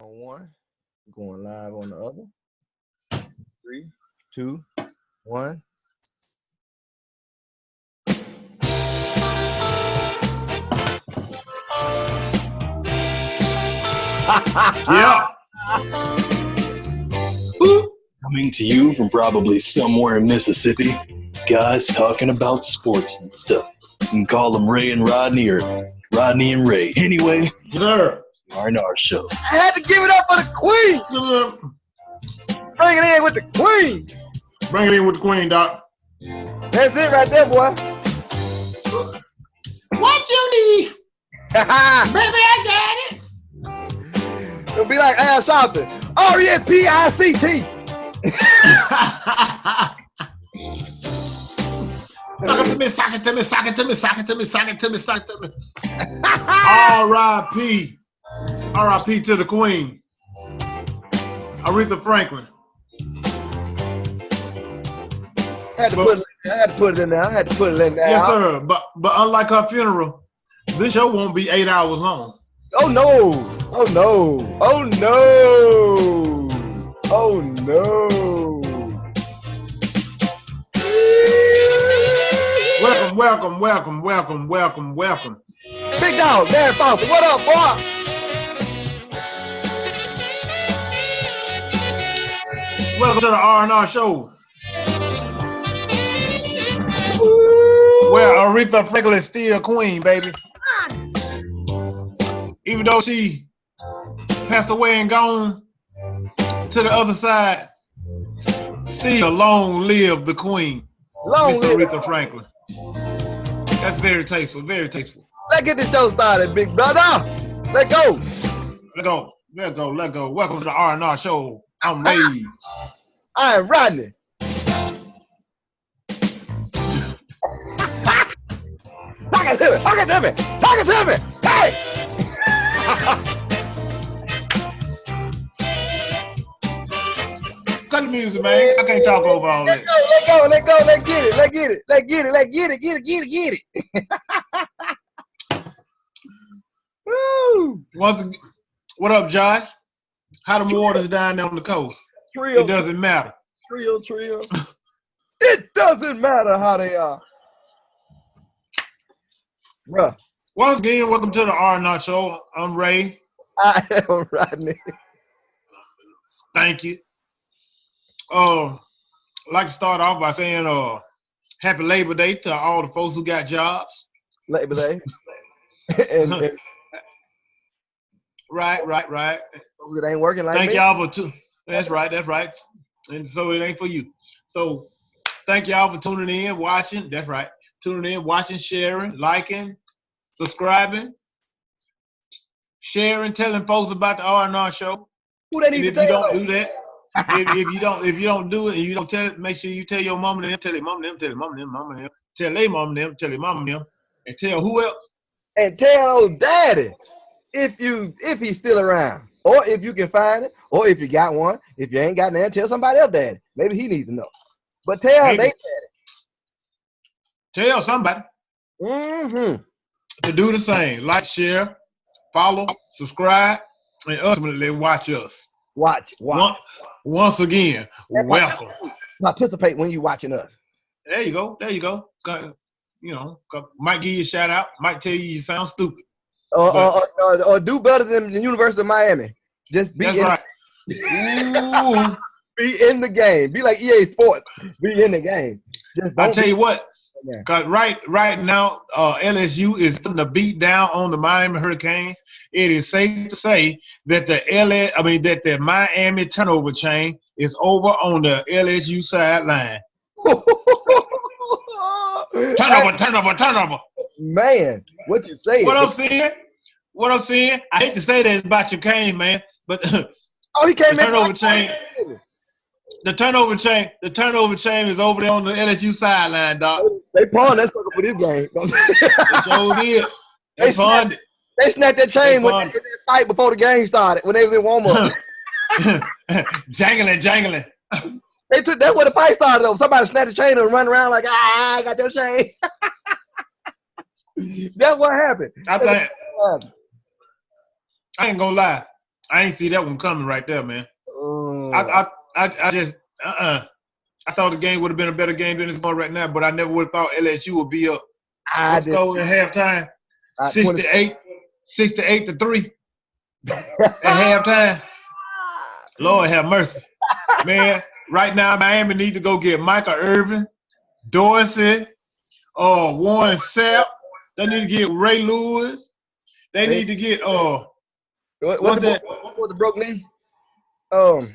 On one, going live on the other. 3, 2, 1. Yeah. Coming to you from probably somewhere in Mississippi, guys talking about sports and stuff. You can call them Ray and Rodney or Rodney and Ray. Anyway, sir, R&R show. I had to give it up for the queen. Bring it in with the queen. Bring it in with the queen, Doc. That's it right there, boy. What you need? Baby, I got it. It'll be like Al Sharpton. R-E-S-P-I-C-T. Sock it to me, sock it to me, sock it to me, sock it to me, sock it to me, sock it to me. R.I.P. R.I.P. to the queen. Aretha Franklin. I had to put it in there. I had to put it in there. Yes, sir. But unlike her funeral, this show won't be 8 hours long. Oh no! Oh no! Oh no! Oh no! Welcome. Big dog, Darren Foster. What up, boy? Welcome to the R&R show. Where Aretha Franklin is still queen, baby. Even though she passed away and gone to the other side, still long live the queen, Miss Aretha Franklin. That's very tasteful, very tasteful. Let's get this show started, big brother. Let's go. Let's go. Welcome to the R&R show. I'm Ray. I am Rodney. Talk it to me. Hey! Cut the music, man. I can't talk over all that. Let's go. Let's get it. Woo! What up, Josh? How the waters down on the coast? Trio. It doesn't matter. Trio. It doesn't matter how they are. Bruh. Once again, welcome to the R&R show. I'm Ray. I am Rodney. Thank you. I'd like to start off by saying happy Labor Day to all the folks who got jobs. Labor Day. and Right. It ain't working like thank me. y'all for That's right. And so it ain't for you. So thank y'all for tuning in, watching. That's right. Tuning in, watching, sharing, liking, subscribing, sharing, telling folks about the R&R show. Who they need and to if you tell? don't do that, if you don't do it and you don't tell it, make sure you tell your mom and them, tell their mom and them, tell their mom and them, tell their mom and them, tell their mom and them, and tell who else? And tell daddy if he's still around, or if you can find it, or if you got one. If you ain't got none, tell somebody else daddy. Maybe he needs to know. But tell they daddy. Tell somebody to do the same. Like, share, follow, subscribe, and ultimately watch us. Watch. Once again, welcome. Participate when you're watching us. There you go. You know, might give you a shout out. Might tell you sound stupid. Or do better than the University of Miami. Just be right. Ooh. Be in the game. Be like EA Sports. Be in the game. I tell you what. Cause right now, LSU is putting the beat down on the Miami Hurricanes. It is safe to say that the Miami turnover chain is over on the LSU sideline. Turnover. Man, what you saying? What I'm saying? I hate to say that about your cane, man, but he came the turnover chain. The turnover chain is over there on the LSU sideline, Doc. They pawned that sucker for this game. They sure did. They pawned it. They snapped that chain when they fight before the game started, when they was in warm-up. Jangling. That's where the fight started, though. Somebody snapped the chain and run around like, I got that chain. That's what happened. I ain't gonna lie. I ain't see that one coming right there, man. Oh. I just I thought the game would have been a better game than it's going right now, but I never would have thought LSU would be up. Let's go at halftime. 68 to 3 at halftime. Lord have mercy. Man, right now Miami need to go get Michael Irvin, Dorsey, Warren Sapp. They need to get Ray Lewis. They need to get what's the broke knee? Come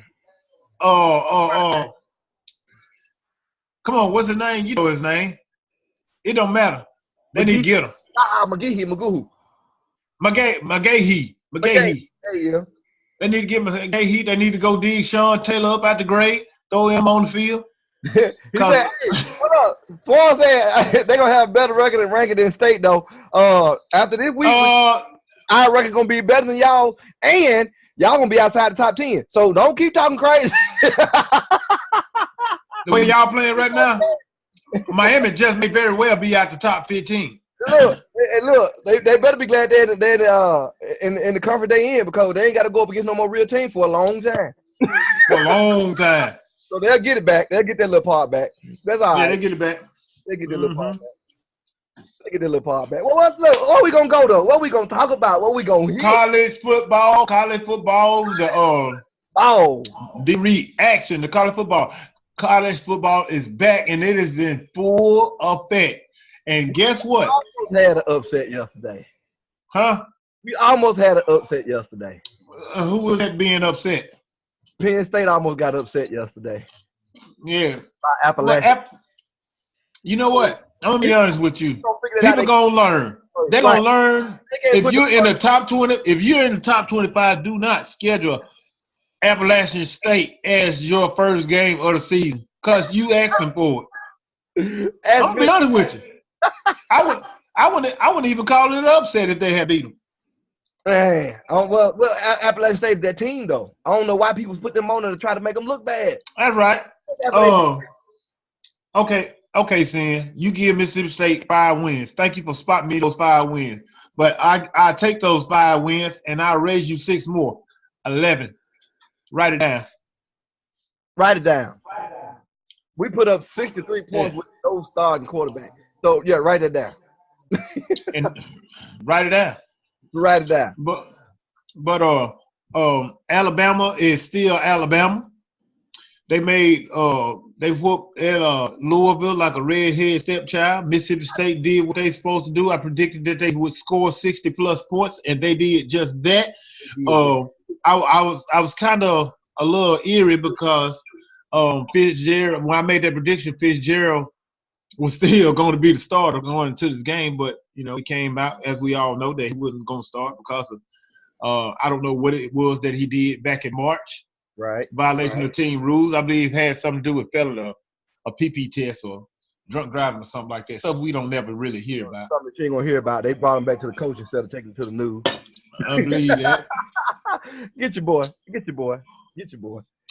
on, what's his name? You know his name. It don't matter. They need to get him. McGahee. Yeah. They need to give him McGahee. They need to go dig Sean Taylor up out the grave, throw him on the field. He said, hey, what up? Swan said they're going to have a better record and ranking than State, though. After this week, our record going to be better than y'all, and y'all going to be outside the top 10. So don't keep talking crazy. The way y'all playing right now, Miami just may very well be out the top 15. Look, they better be glad they're in the conference they in, because they ain't got to go up against no more real team for a long time. For a long time. So they'll get it back. They'll get that little part back. That's all right. Yeah, they get it back. They get that little part back. They get that little part back. Well, what we gonna go though? What we gonna talk about? What we gonna hit? College football, the reaction to college football. College football is back, and it is in full effect. And guess what? We almost had an upset yesterday. Huh? We almost had an upset yesterday. Who was that being upset? Penn State almost got upset yesterday. Yeah. By Appalachian. You know what? I'm going to be honest with you. People going to learn. They're going to learn. If you're in the top 20, if you're in the top 25, do not schedule Appalachian State as your first game of the season, because you asking for it. I'm going to be honest with you. I wouldn't even call it an upset if they had beat them. Man, well, Appalachian State is that team, though. I don't know why people put them on there to try to make them look bad. That's right. Okay, Sin. You give Mississippi State 5 wins. Thank you for spotting me those 5 wins. But I take those 5 wins, and I'll raise you 6 more. 11. Write it down. Write it down. We put up 63 points with no starting quarterback. So, yeah, write it down. And write it down. Write it down. But Alabama is still Alabama. They whooped at Louisville like a redhead stepchild. Mississippi State did what they supposed to do. I predicted that they would score 60+ points, and they did just that. I was kind of a little eerie because Fitzgerald, when I made that prediction, Fitzgerald was still going to be the starter going into this game, but he came out, as we all know, that he wasn't going to start because of I don't know what it was that he did back in March. Right. Violation of team rules. I believe had something to do with failing a PP test or drunk driving or something like that. Stuff we don't never really hear about. Something that you ain't gonna hear about. They brought him back to the coach instead of taking him to the news. I believe that. Get your boy.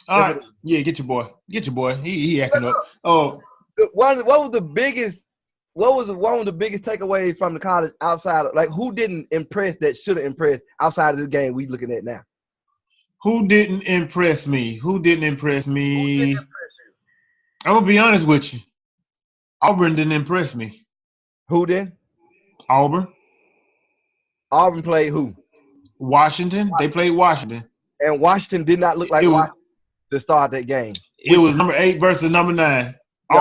All right. Yeah, get your boy. He acting up. What was the biggest one of the biggest takeaways from the college outside of, like, who didn't impress that should have impressed outside of this game we looking at now? Who didn't impress me? I'm gonna be honest with you. Auburn didn't impress me. Who did? Auburn. Auburn played who? Washington. They played Washington. And Washington did not look like Washington to start that game. It was number 8 versus number 9. Yeah.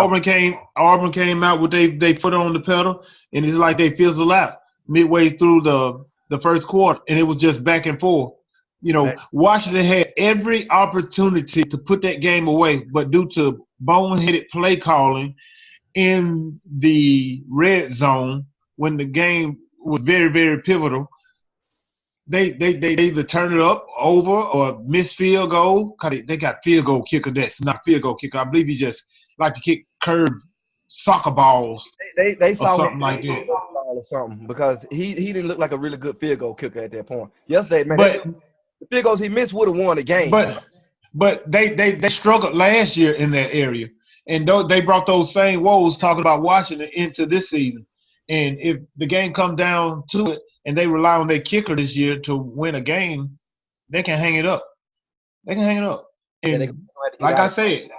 Auburn came out with they put on the pedal, and it's like they fizzled out midway through the first quarter, and it was just back and forth. Washington had every opportunity to put that game away, but due to boneheaded play calling in the red zone when the game was very, very pivotal, they either turn it up over or miss field goal. Cause they got field goal kicker that's not field goal kicker. I believe he just like to kick curved soccer balls. They saw something like that or something, because he didn't look like a really good field goal kicker at that point. Yesterday, man. The field goals he missed would have won the game. But they struggled last year in that area. And they brought those same woes talking about Washington into this season. And if the game comes down to it and they rely on their kicker this year to win a game, they can hang it up. They can hang it up. And Yeah, like I said,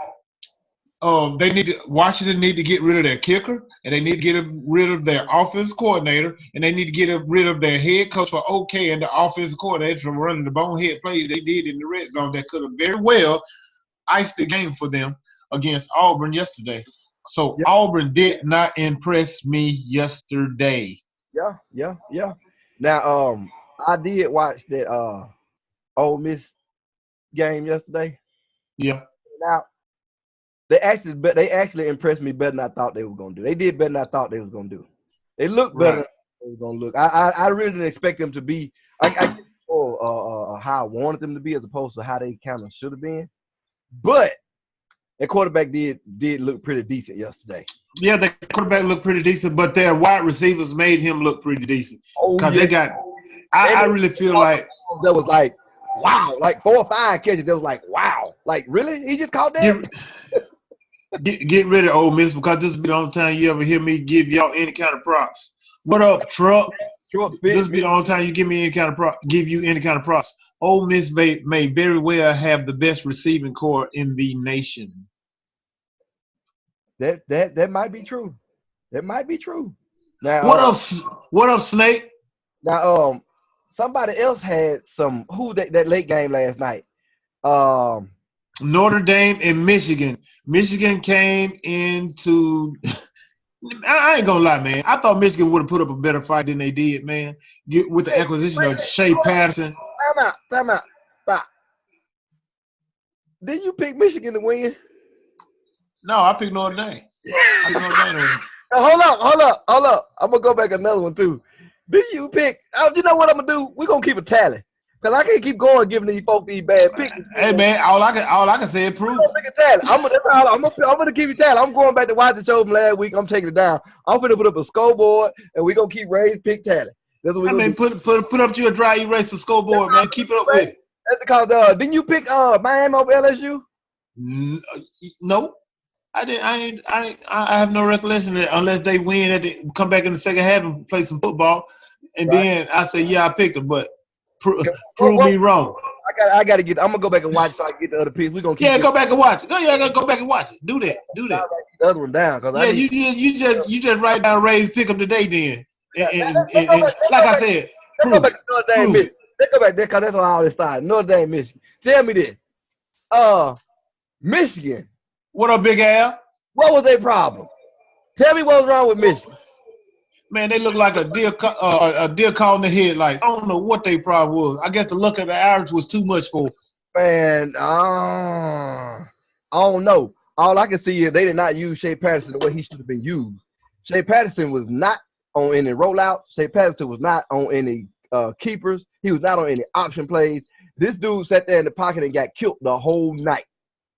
Washington need to get rid of their kicker, and they need to get rid of their offensive coordinator, and they need to get rid of their head coach for OK and the offensive coordinator from running the bonehead plays they did in the red zone that could have very well iced the game for them against Auburn yesterday. So Auburn did not impress me yesterday. Yeah. Now, I did watch that Ole Miss game yesterday. Yeah. Now, they actually impressed me better than I thought they were gonna do. They did better than I thought they was gonna do. They looked better than they were gonna look. I really didn't expect them to be how I wanted them to be as opposed to how they kind of should have been. But the quarterback did look pretty decent yesterday. Yeah, the quarterback looked pretty decent, but their wide receivers made him look pretty decent. Because they got – I really feel like – that was like, wow. Like 4 or 5 catches, that was like, wow. Like, really? He just caught that? Get rid of Ole Miss because this will be the only time you ever hear me give y'all any kind of props. What up, Truck? This will be the only time you give me any kind of props. Ole Miss may very well have the best receiving core in the nation. That might be true. That might be true. Now, what up, Snake? Now, somebody else had that late game last night. Notre Dame and Michigan. Michigan came into I ain't gonna lie, man. I thought Michigan would have put up a better fight than they did, man. With the acquisition of Shea Patterson. Time out. Stop. Did you pick Michigan to win? No, I picked Notre Dame. Hold up. I'm gonna go back another one too. Did you pick? You know what I'm gonna do? We're gonna keep a tally. Cause I can't keep going giving these folks these bad picks. Hey man, all I can say is prove. I'm gonna keep it tally. I'm going back to watch the show from last week. I'm taking it down. I'm gonna put up a scoreboard and we're gonna keep raising pick tally. That's what we're gonna put up to your dry erase the scoreboard, man. Keep it up with it. That's because didn't you pick Miami over LSU? No. I didn't. I have no recollection of it unless they win come back in the second half and play some football, and then I say I picked them, but. Prove me wrong. I gotta get. I'm gonna go back and watch so I can get the other piece. We're gonna go back and watch it. Go back and watch it. Do that. The other one down. You just write down Ray's pick up today then. And like I said, let's go back to Notre Dame, Michigan. Let's go back there because that's where all this started. Notre Dame, Michigan. Tell me this. Michigan. What up, Big Al? What was their problem? Tell me what was wrong with Michigan. Man, they look like a deer caught in the headlights. I don't know what their problem was. I guess the look at the average was too much for them. Man, I don't know. All I can see is they did not use Shea Patterson the way he should have been used. Shea Patterson was not on any rollout. Shea Patterson was not on any keepers. He was not on any option plays. This dude sat there in the pocket and got killed the whole night.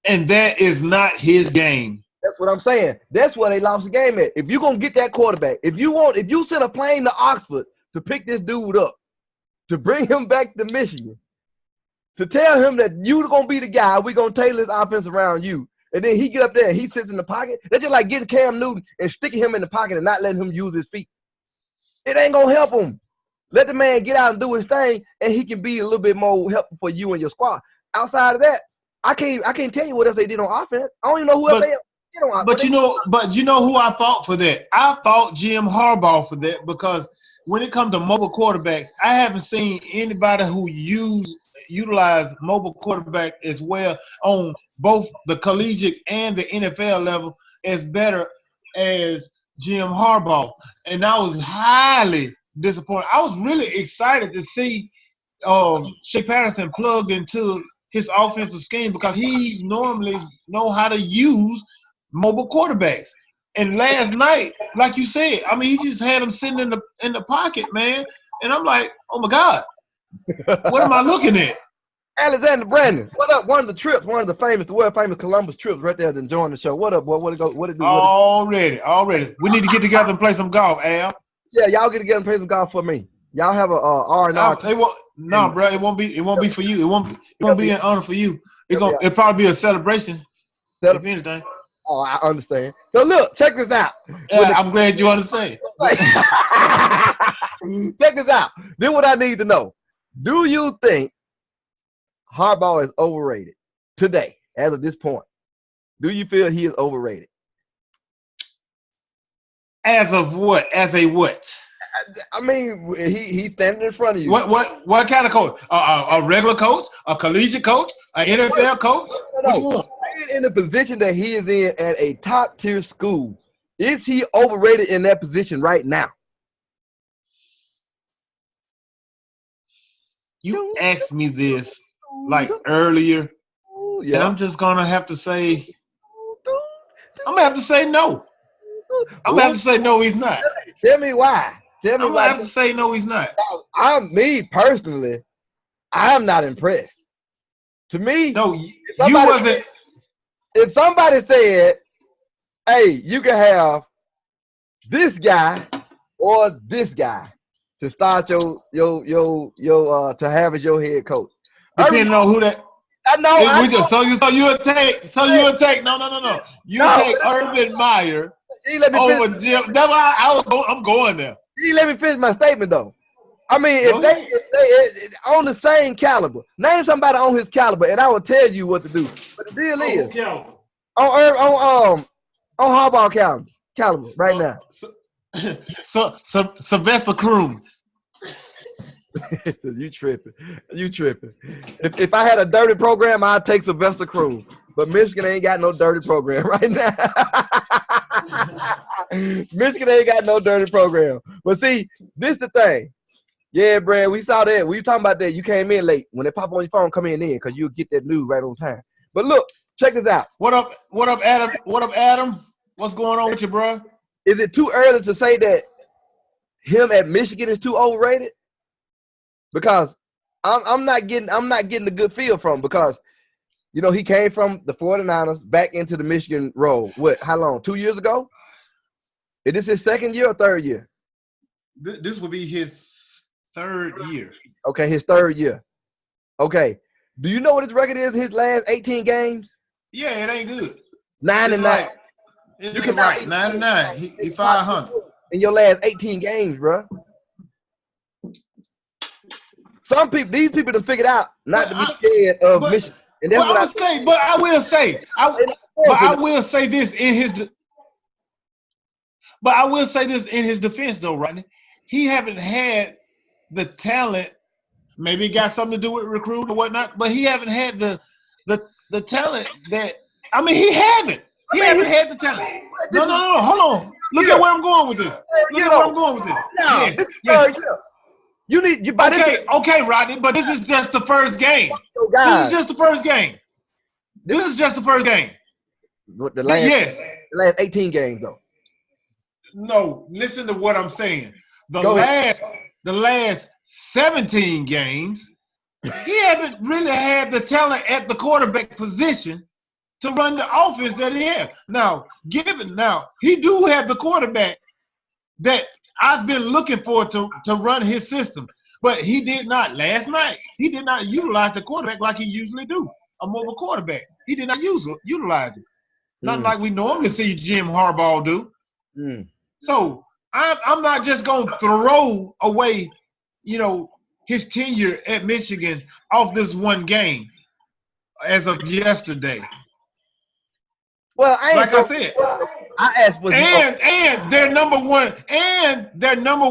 And that is not his game. That's what I'm saying. That's where they lost the game at. If you're going to get that quarterback, if you send a plane to Oxford to pick this dude up, to bring him back to Michigan, to tell him that you're going to be the guy, we're going to tailor this offense around you, and then he get up there and he sits in the pocket, that's just like getting Cam Newton and sticking him in the pocket and not letting him use his feet. It ain't going to help him. Let the man get out and do his thing, and he can be a little bit more helpful for you and your squad. Outside of that, I can't tell you what else they did on offense. I don't even know who else they But you know who I fought for that? I fought Jim Harbaugh for that because when it comes to mobile quarterbacks, I haven't seen anybody who utilize mobile quarterback as well on both the collegiate and the NFL level as better as Jim Harbaugh. And I was highly disappointed. I was really excited to see Shea Patterson plugged into his offensive scheme because he normally know how to use mobile quarterbacks. And last night, like you said, I mean, he just had him sitting in the pocket, man. And I'm like, oh my God, what am I looking at? Alexander Brandon, what up? One of the world famous Columbus trips right there enjoying the show. What up, boy? What it do? Already. We need to get together and play some golf, Al. Yeah, y'all get together and play some golf for me. Y'all have a R&R. No, bro, it won't be for you. It won't be an honor for you. It'll probably be a celebration. If anything. Oh, I understand. So look, check this out. I'm glad you understand. Check this out. Then what I need to know. Do you think Harbaugh is overrated today, as of this point? Do you feel he is overrated? As of what? As a what? I mean, he's standing in front of you. What kind of coach? A regular coach? A collegiate coach? An NFL coach? No. Which one? In the position that he is in at a top tier school, is he overrated in that position right now? You asked me this like earlier, and I'm just gonna have to say, I'm gonna have to say no. I'm gonna have to say no, he's not. Tell me why. I'm gonna have to say no, he's not. Me personally, I'm not impressed. To me, no, you wasn't. If somebody said, "Hey, you can have this guy or this guy to start your to have as your head coach," depending on who that. I know. So you'll take. No. You take Urban Meyer over Jim. That's why I'm going there. You let me finish my statement though. I mean, if they on the same caliber, name somebody on his caliber, and I will tell you what to do. But the deal is on Harbaugh caliber right now. So Sylvester Croom. You tripping. If I had a dirty program, I'd take Sylvester Croom. But Michigan ain't got no dirty program right now. Michigan ain't got no dirty program. But see, this is the thing. Yeah, Brad, we saw that. We were talking about that. You came in late. When they pop on your phone, come in because you'll get that news right on time. But look, check this out. What up, Adam? What's going on with you, bro? Is it too early to say that him at Michigan is too overrated? Because I'm not getting a good feel from him because, you know, he came from the 49ers back into the Michigan role. How long? 2 years ago? Is this his second year or third year? This will be his third year. Okay, his third year. Okay. Do you know what his record is in his last 18 games? Yeah, it ain't good. 9-9. You can right. 9-9. He 500. In your last 18 games, bro. These people have figured out not to be scared of Michigan. And that's what I will say this in his defense, though, Rodney. He haven't had the talent. Maybe it got something to do with recruiting or whatnot, but he haven't had the talent that. I mean, he haven't. He hasn't had the talent. No. Hold on. Look at where I'm going with this. Yes. You need okay, Rodney, but this is just the first game. This is just the first game. The last 18 games, though. No, listen to what I'm saying. The last 17 games, he haven't really had the talent at the quarterback position to run the offense that he has. Now, he do have the quarterback that I've been looking for to run his system, but he did not last night. He did not utilize the quarterback like he usually do. A mobile quarterback. He did not utilize it. Not like we normally see Jim Harbaugh do. So I'm not just going to throw away, his tenure at Michigan off this one game as of yesterday. Well, I said, I asked was and their number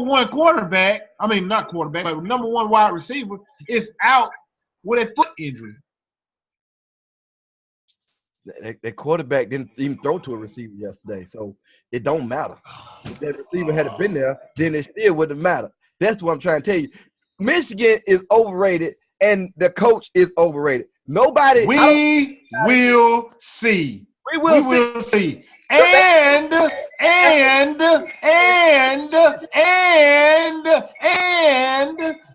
one quarterback. I mean, not quarterback, but number one wide receiver is out with a foot injury. That quarterback didn't even throw to a receiver yesterday, so it don't matter. If that receiver had been there, then it still wouldn't matter. That's what I'm trying to tell you. Michigan is overrated, and the coach is overrated. Nobody. We will see. We will see. And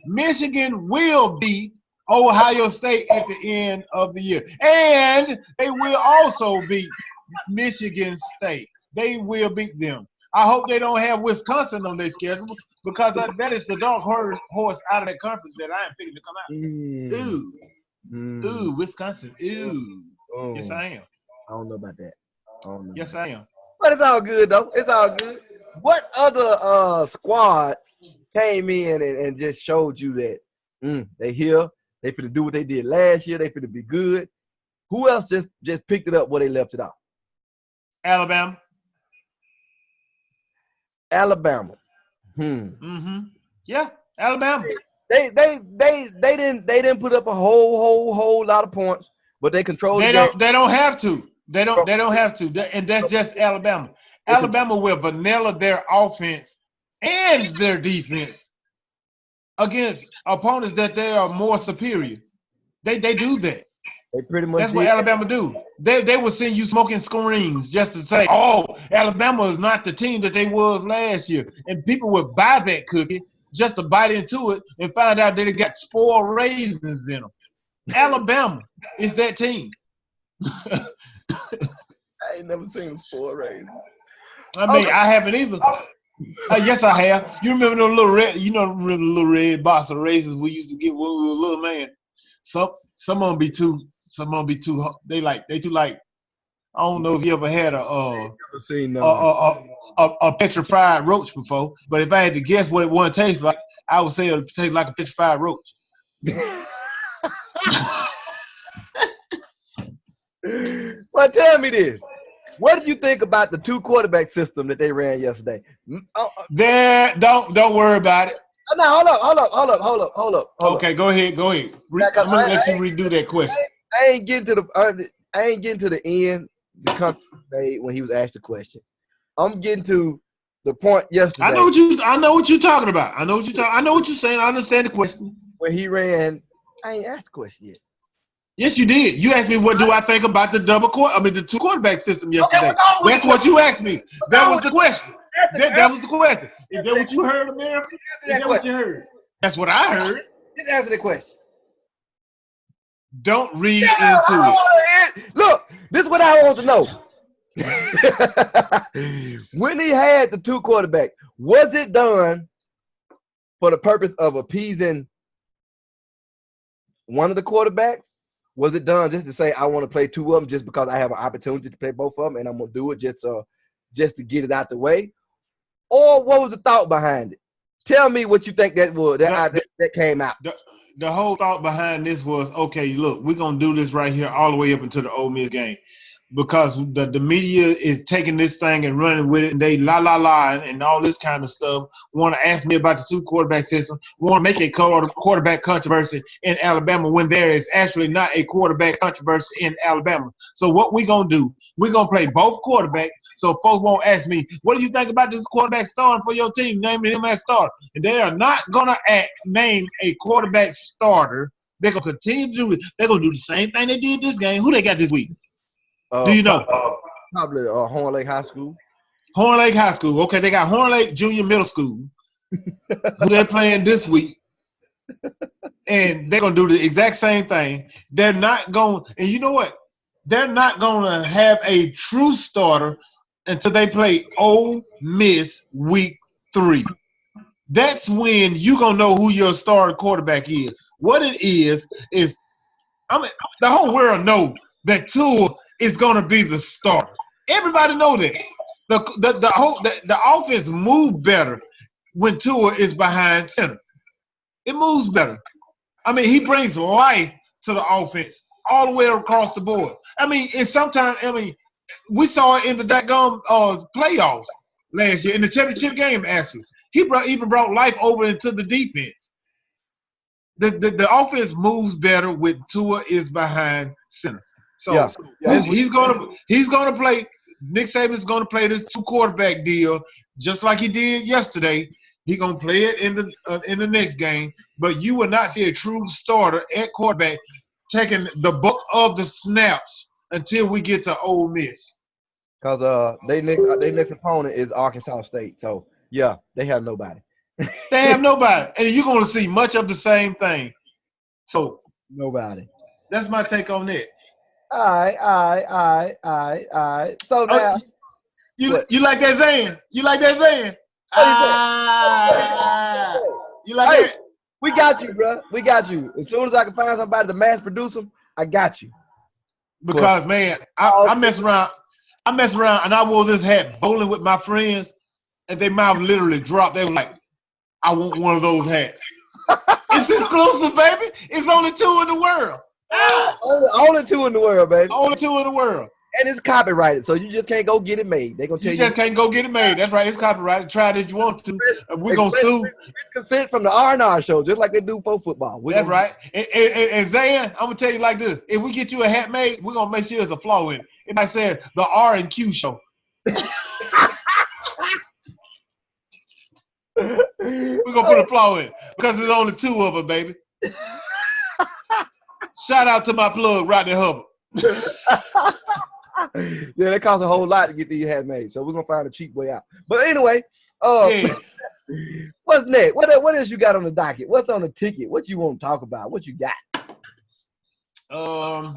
Michigan will beat Ohio State at the end of the year. And they will also beat Michigan State. They will beat them. I hope they don't have Wisconsin on their schedule because that is the dark horse out of that conference that I am picking to come out. Ooh, Wisconsin. Ooh. Yes, I am. I don't know about that. Yes, I am. But it's all good, though. It's all good. What other squad came in and just showed you that they here They finna do what they did last year. They finna be good. Who else just picked it up where they left it off? Alabama. Alabama. Yeah, Alabama. They didn't put up a whole lot of points, but they controlled the game. They don't have to. They don't have to. And that's just Alabama. Alabama will vanilla their offense and their defense against opponents that they are more superior. They do that. They pretty much. That's what Alabama do. They will send you smoking screens just to say, "Oh, Alabama is not the team that they was last year," and people would buy that cookie just to bite into it and find out that it got spoiled raisins in them. Alabama is that team. I ain't never seen spoiled raisins. I mean, I haven't either. Yes, I have. You remember those little red? You know, remember the little red box of raisins we used to get when we were a little man. Some of them be too. Some of them be too. They too like. I don't know if you ever had a petrified roach before, but if I had to guess what one tastes like, I would say it tastes like a petrified roach. Well, tell me this. What did you think about the 2 quarterback system that they ran yesterday? Don't worry about it. No, hold up. Okay, go ahead. I'm gonna let you redo that question. I ain't getting to the end. The country made when he was asked the question. I'm getting to the point yesterday. I know what you're talking about. I know what you're saying. I understand the question. When he ran, I ain't asked the question yet. Yes, you did. You asked me what do I think about the the 2 quarterback system yesterday. Okay, that's what you asked me. That was the question. That was the question. Is that what you heard, America? Is that what you heard? That's what I heard. Just answer the question. Don't read into it. Look, this is what I want to know. When he had the 2 quarterbacks, was it done for the purpose of appeasing one of the quarterbacks? Was it done just to say I want to play 2 of them just because I have an opportunity to play both of them and I'm gonna do it just to get it out the way? Or what was the thought behind it? Tell me what you think that came out. The whole thought behind this was, okay, look, we're going to do this right here all the way up until the Ole Miss game. Because the media is taking this thing and running with it, and they and all this kind of stuff. Want to ask me about the 2 quarterback system. Want to make a quarterback controversy in Alabama when there is actually not a quarterback controversy in Alabama. So what we gonna do? We're gonna play both quarterbacks, so folks won't ask me, "What do you think about this quarterback starting for your team? Naming him as starter." And they are not gonna name a quarterback starter. They're gonna continue to do it. They're gonna do the same thing they did this game. Who they got this week? Do you know? Probably Horn Lake High School. Horn Lake High School. Okay, they got Horn Lake Junior Middle School, who they're playing this week. And they're going to do the exact same thing. They're not going – and you know what? They're not going to have a true starter until they play Ole Miss week 3. That's when you're going to know who your starting quarterback is. What it is the whole world knows that Tua is going to be the starter. Everybody know that. The offense moves better when Tua is behind center. It moves better. I mean, he brings life to the offense all the way across the board. I mean, and sometimes, we saw it in the playoffs last year, in the championship game, actually. He even brought life over into the defense. The offense moves better when Tua is behind center. So he's gonna play. Nick Saban's gonna play this 2 quarterback deal just like he did yesterday. He's gonna play it in the next game. But you will not see a true starter at quarterback taking the bulk of the snaps until we get to Ole Miss. Because their next opponent is Arkansas State. So yeah, they have nobody. They have nobody, and you're gonna see much of the same thing. So nobody. That's my take on that. All right. So now, you like that saying? You like that saying? You like that? We got you, bro. We got you. As soon as I can find somebody to mass produce them, I got you. Because man, I mess around. I mess around, and I wore this hat bowling with my friends, and their mouth literally dropped. They were like, "I want one of those hats." It's exclusive, baby. It's only 2 in the world. Only 2 in the world, baby. Only 2 in the world. And it's copyrighted, so you just can't go get it made. They're gonna tell you. You just can't go get it made. That's right. It's copyrighted. Try it if you want to. We're gonna sue. Consent from the R&R show, just like they do for football. That's right. And Zan, I'm gonna tell you like this: if we get you a hat made, we're gonna make sure there's a flaw in it. It might say the R and Q show. We're gonna put a flaw in it because there's only 2 of them, baby. Shout out to my plug, Rodney Hubbard. Yeah, that costs a whole lot to get these hats made, so we're gonna find a cheap way out. But anyway, what's next? What else you got on the docket? What's on the ticket? What you want to talk about? What you got? Oh,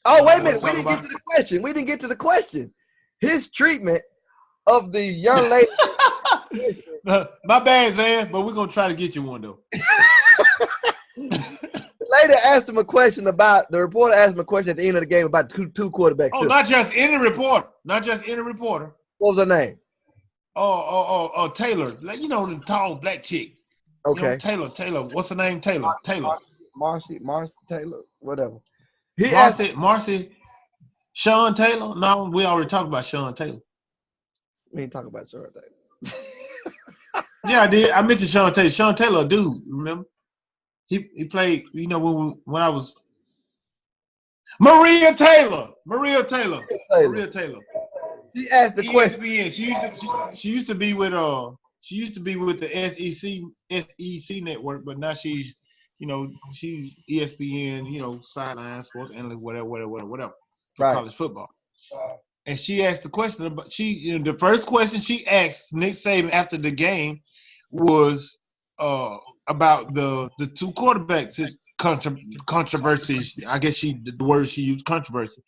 wait a minute. We didn't get to the question. We didn't get to the question. His treatment of the young lady. My bad, Zan, but we're gonna try to get you one though. Later asked him a question about the reporter asked him a question at the end of the game about two quarterbacks. Oh, not just any reporter. Not just any reporter. What was her name? Oh, Taylor. Like, you know, the tall black chick. Okay. You know, Taylor. What's her name? Taylor. Marcy Taylor, whatever. Marcy. Sean Taylor? No, we already talked about Sean Taylor. We ain't talking about Sean Taylor. Yeah, I did. I mentioned Sean Taylor. Sean Taylor, a dude, remember? He played, you know, when I was Maria Taylor. She asked the question. She used to be with the SEC network, but now she's ESPN, sideline sports analyst, whatever. For college football. And she asked the question about the first question she asked Nick Saban after the game was about the 2 quarterbacks, his controversies. I guess the word she used, controversy.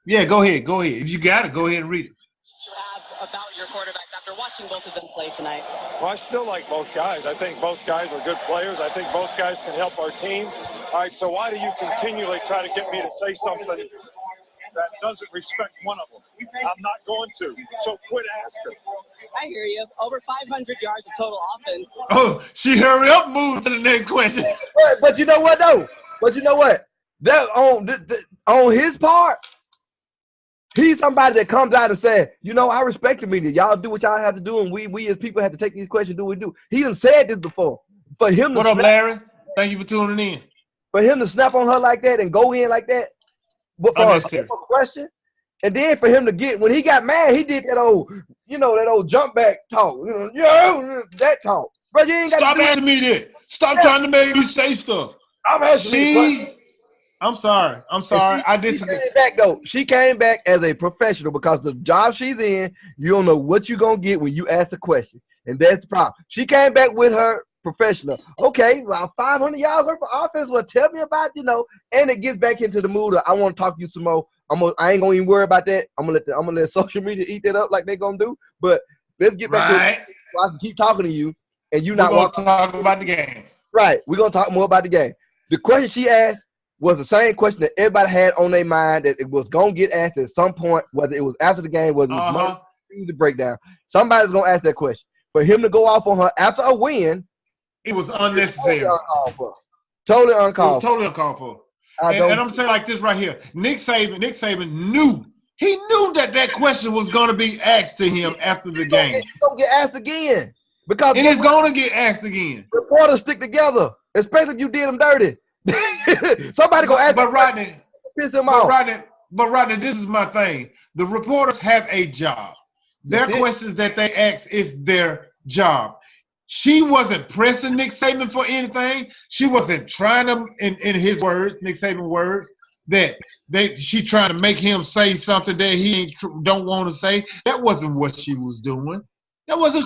Yeah, go ahead. If you got it, go ahead and read it. You have about your quarterbacks after watching both of them play tonight? Well, I still like both guys. I think both guys are good players. I think both guys can help our team. All right, so why do you continually try to get me to say something that doesn't respect one of them? I'm not going to. So quit asking. I hear you. Over 500 yards of total offense. Oh, she hurry up, move to the next question. But you know what, though? That on his part, he's somebody that comes out and says, I respect the media. Y'all do what y'all have to do, and we as people have to take these questions, do what we do. He done said this before. For him to What up, Larry? Thank you for tuning in. For him to snap on her like that and go in like that, for a simple question, and then for him to get, when he got mad, he did that old jump back talk, that talk. Bro, you ain't got Stop asking me that. Stop trying to make me say stuff. I'm asking me. I'm sorry. I disagree. She came back as a professional because the job she's in, you don't know what you're going to get when you ask a question. And that's the problem. She came back with her professional. Okay, well, 500 yards worth of offense. Well, tell me about, and it gets back into the mood of, I want to talk to you some more. I ain't going to even worry about that. I'm going to let social media eat that up like they're going to do. But let's get back to it. So I can keep talking to you and you not want to talk about the game. Right. We're going to talk more about the game. The question she asked was the same question that everybody had on their mind that it was going to get asked at some point, whether it was after the game, whether it was the breakdown. Somebody's going to ask that question. For him to go off on her after a win, it was unnecessary. Totally uncalled for. Totally uncalled for. And I'm saying like this right here. Nick Saban knew. He knew that question was going to be asked to him after the game. It's going to get asked again. Because it's going to get asked again. Reporters stick together, especially if you did them dirty. Somebody go ask. But Rodney, piss him off. Rodney, this is my thing. The reporters have a job. Their questions that they ask is their job. She wasn't pressing Nick Saban for anything. She wasn't trying to, in his words, Nick Saban's words, that she trying to make him say something that he don't want to say. That wasn't what she was doing. That wasn't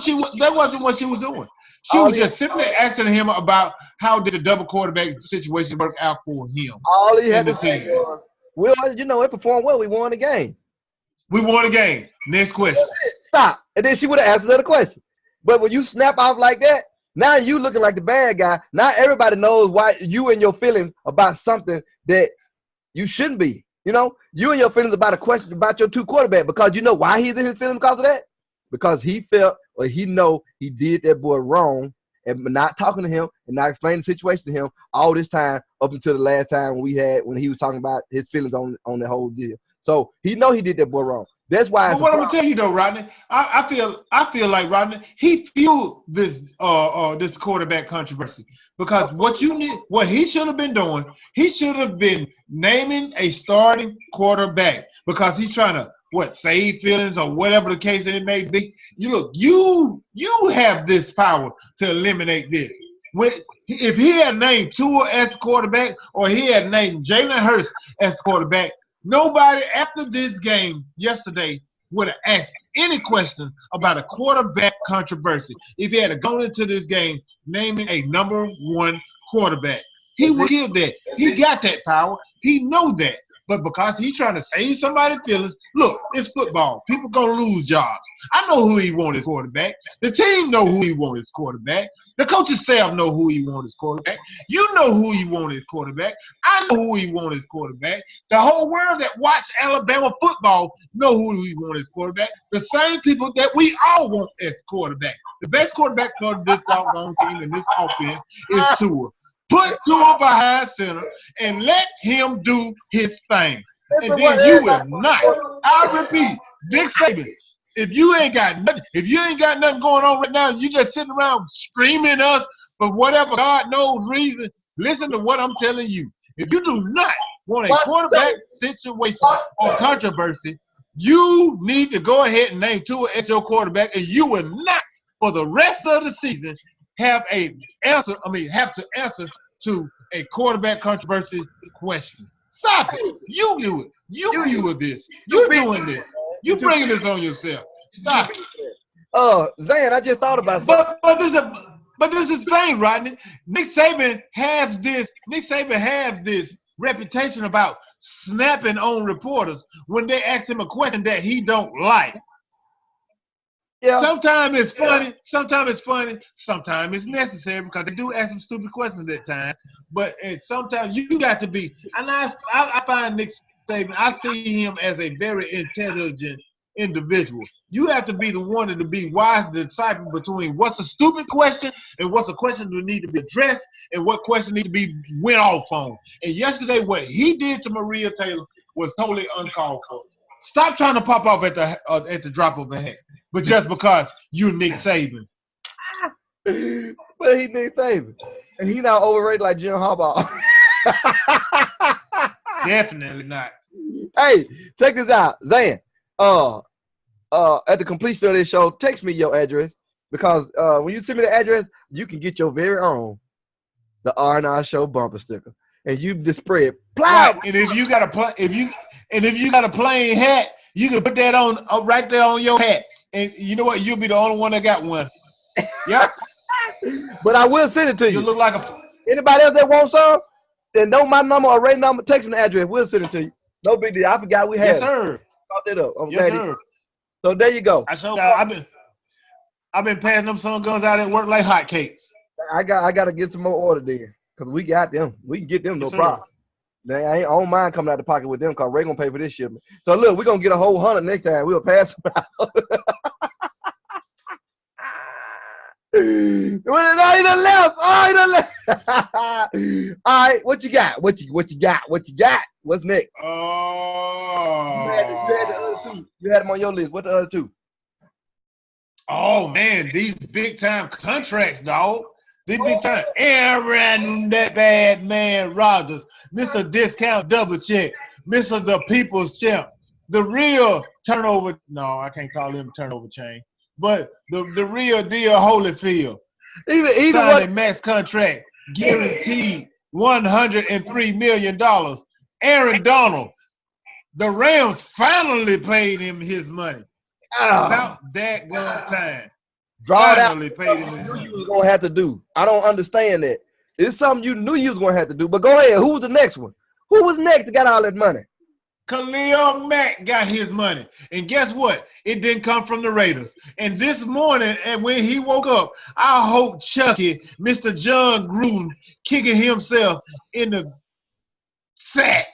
what she was doing. She was just simply asking him about how did the double quarterback situation work out for him. All he had to say was, well, it performed well. We won the game. We won the game. Next question. Stop. And then she would have asked another question. But when you snap off like that, now you looking like the bad guy. Now everybody knows why you and your feelings about something that you shouldn't be. You and your feelings about a question about your 2 quarterbacks, because you know why he's in his feelings because of that? Because he felt or he know he did that boy wrong, and not talking to him and not explaining the situation to him all this time up until the last time when he was talking about his feelings on the whole deal. So he know he did that boy wrong. That's why. But what I'm gonna tell you though, Rodney, I feel like Rodney, he fueled this this quarterback controversy because what he should have been doing, he should have been naming a starting quarterback because he's trying to save feelings or whatever the case it may be. You have this power to eliminate this. If he had named Tua as the quarterback or he had named Jalen Hurts as the quarterback, nobody after this game yesterday would have asked any question about a quarterback controversy. If he had gone into this game naming a number one quarterback, he would give that. He got that power. He know that. But because he's trying to save somebody's feelings, look, it's football. People going to lose jobs. I know who he wants as quarterback. The team know who he wants as quarterback. The coaching staff know who he wants as quarterback. You know who he wants as quarterback. I know who he wants as quarterback. The whole world that watch Alabama football know who he wants as quarterback. The same people that we all want as quarterback. The best quarterback for this doggone team and this offense is Tua. Put Tua behind center and let him do his thing. And then you will not. I repeat, Nick Saban, if you ain't got nothing going on right now, you just sitting around screaming us for whatever God knows reason, listen to what I'm telling you. If you do not want a quarterback situation or controversy, you need to go ahead and name Tua as your quarterback, and you will not, for the rest of the season, have to answer to a quarterback controversy question. Stop it. You do it. You do this. You doing this. You bringing this on yourself. Stop it. Zan, I just thought about something. But this is the thing, Rodney. Nick Saban has this reputation about snapping on reporters when they ask him a question that he don't like. Yeah. Sometimes it's funny. Sometimes it's necessary because they do ask some stupid questions at times. But sometimes you got to be. And I find Nick Saban, I see him as a very intelligent individual. You have to be the one to be wise to decipher between what's a stupid question and what's a question that need to be addressed and what question need to be went off on. And yesterday, what he did to Maria Taylor was totally uncalled for. Stop trying to pop off at the drop of a hat. But just because you Nick Saban. But he Nick Saban. And he not overrated like Jim Harbaugh. Definitely not. Hey, check this out. Zan, at the completion of this show, text me your address. Because when you send me the address, you can get your very own the R&R Show bumper sticker. And you display it. Right. And if you got a plain hat, you can put that on right there on your hat. And you know what? You'll be the only one that got one. Yep. But I will send it to you. You look like anybody else that wants some, then know my number or rate number, text me the address. We'll send it to you. No big deal. I forgot we had. Yes, sir. Brought that up. Yes, sir. So there you go. I've been passing them some guns out at work like hotcakes. I got to get some more order there because we got them. We can get them no problem. I don't mind coming out the pocket with them because Ray gonna pay for this shipment. So look, we're gonna get a whole 100 next time. We'll pass them out. He done left. All right, what you got? What you got? What's next? Oh, you had the other two. You had them on your list. What the other two? Oh man, these big time contracts, dog. These big time. Aaron, that bad man Rodgers, Mr. Discount Double Check, Mr. The People's Champ, the real turnover. No, I can't call him turnover chain. But the real deal Holyfield. Either signed a max contract, guaranteed $103 million. Aaron Donald, the Rams finally paid him his money. About that one time. Draw it out. Paid him his money. You was gonna have to do. I don't understand that. It's something you knew you was gonna have to do. But go ahead. Who was the next one? Who was next that got all that money? Khalil Mack got his money. And guess what? It didn't come from the Raiders. And this morning, and when he woke up, I hope Chucky, Mr. John Gruden, kicking himself in the sack.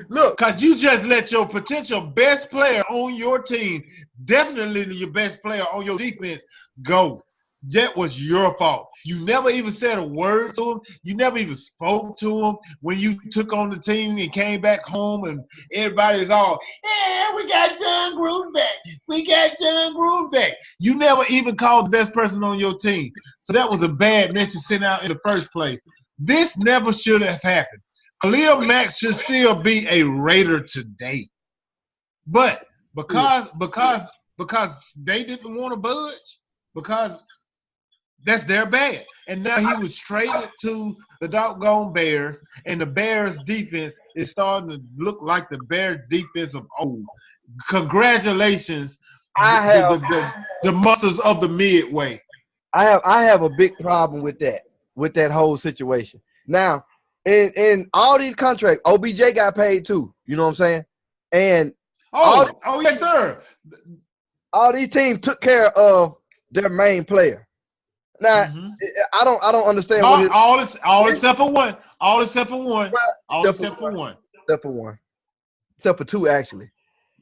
Look, Because you just let your potential best player on your team, definitely your best player on your defense, go. That was your fault. You never even said a word to him. You never even spoke to him when you took on the team and came back home and everybody's all, yeah, we got John Gruden back. We got John Gruden back. You never even called the best person on your team. So that was a bad message sent out in the first place. This never should have happened. Khalil Mack should still be a Raider today. But because they didn't want to budge, because that's their bad. And now he was traded to the doggone Bears, and the Bears defense is starting to look like the Bears defense of old. Congratulations, the monsters of the Midway. I have a big problem with that whole situation. Now, in all these contracts, OBJ got paid too. You know what I'm saying? And yes, sir. All these teams took care of their main player. Now, I don't understand all except for one. Except for two, actually.